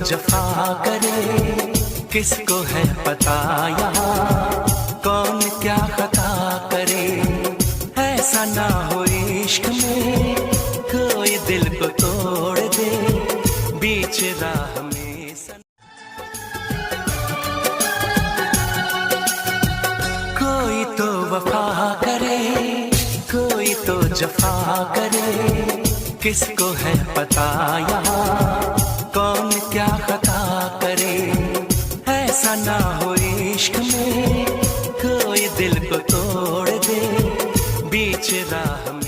जफा करे, किसको है पता यहाँ कौन क्या खता करे। ऐसा ना हो इश्क में कोई दिल को तोड़ दे, बीच राह में कोई तो वफा करे, कोई तो जफा करे, किसको है पता यहाँ कौन क्या खता करे। ऐसा ना हो इश्क में कोई दिल को तोड़ दे, बीच राह में